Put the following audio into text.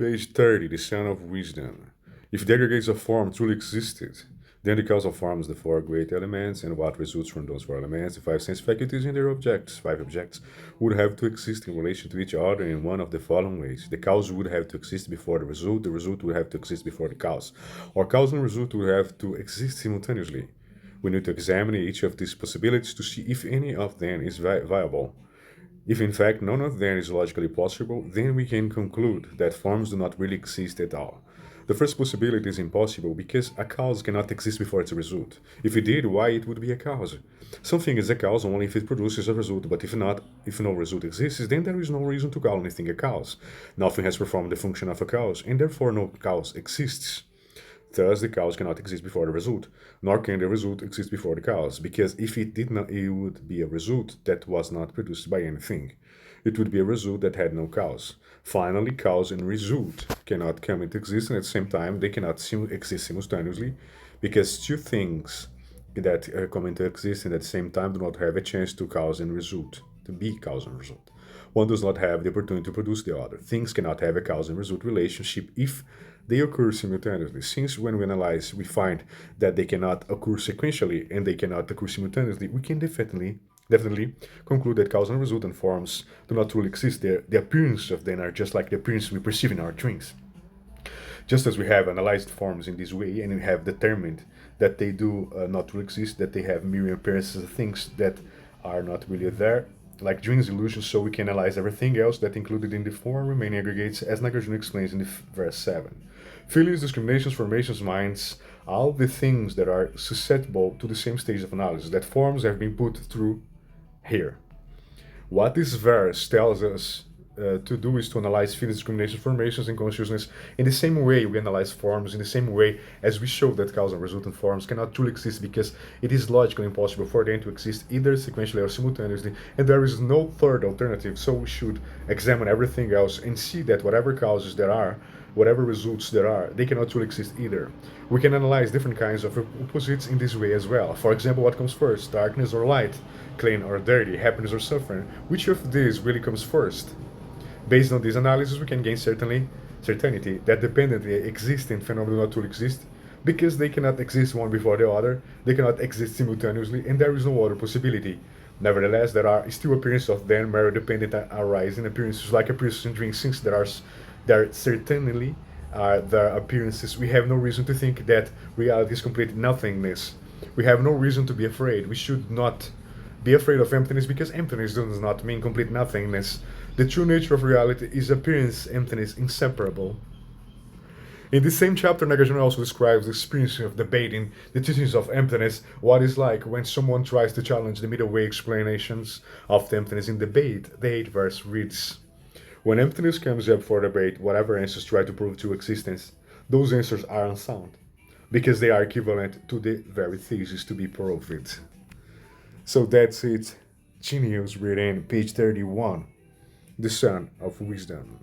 Page 30, the Sun of Wisdom. If the aggregates of form truly existed, then the causal forms, the four great elements, and what results from those four elements, the five sense faculties and their objects, five objects, would have to exist in relation to each other in one of the following ways. The cause would have to exist before the result would have to exist before the cause, or cause and result would have to exist simultaneously. We need to examine each of these possibilities to see if any of them is viable. If in fact none of them is logically possible, then we can conclude that forms do not really exist at all. The first possibility is impossible because a cause cannot exist before its result. If it did, why it would be a cause? Something is a cause only if it produces a result, but if not, if no result exists, then there is no reason to call anything a cause. Nothing has performed the function of a cause, and therefore no cause exists. Thus, the cause cannot exist before the result, nor can the result exist before the cause, because if it did not, it would be a result that was not produced by anything. It would be a result that had no cause. Finally, cause and result cannot come into existence at the same time. They cannot exist simultaneously, because two things that come into existence at the same time do not have a chance to cause and result, to be cause and result. One does not have the opportunity to produce the other. Things cannot have a cause and result relationship if they occur simultaneously. Since when we analyze, we find that they cannot occur sequentially and they cannot occur simultaneously, we can definitely conclude that cause and result and forms do not truly exist. The appearance of them are just like the appearance we perceive in our dreams. Just as we have analyzed forms in this way and we have determined that they do not really exist, that they have mere appearances of things that are not really there, like dreams, illusions, so we can analyze everything else that included in the four remaining aggregates, as Nagarjuna explains in the verse 7. Feelings, discriminations, formations, minds, all the things that are susceptible to the same stage of analysis, that forms have been put through here. What this verse tells us to do is to analyze feelings, discriminations, formations, and consciousness in the same way we analyze forms, in the same way as we show that cause and resultant forms cannot truly exist because it is logically impossible for them to exist either sequentially or simultaneously, and there is no third alternative. So we should examine everything else and see that whatever causes there are, whatever results there are, they cannot truly exist either. We can analyze different kinds of opposites in this way as well. For example, what comes first, darkness or light, clean or dirty, happiness or suffering? Which of these really comes first? Based on this analysis, we can gain certainty that dependently existing phenomena do not truly exist, because they cannot exist one before the other, they cannot exist simultaneously, and there is no other possibility. Nevertheless, there are still appearances of them mere dependent arising appearances, like appearances in dreams. Since there certainly are the appearances, we have no reason to think that reality is complete nothingness. We have no reason to be afraid. We should not be afraid of emptiness, because emptiness does not mean complete nothingness. The true nature of reality is appearance, emptiness, inseparable. In the same chapter, Nagarjuna also describes the experience of debating the teachings of emptiness, what is like when someone tries to challenge the middle way explanations of the emptiness in debate. The 8th verse reads, when emptiness comes up for debate, whatever answers try to prove true existence, those answers are unsound, because they are equivalent to the very thesis to be proved. So that's it. Genius reading, page 31. The Sun of Wisdom.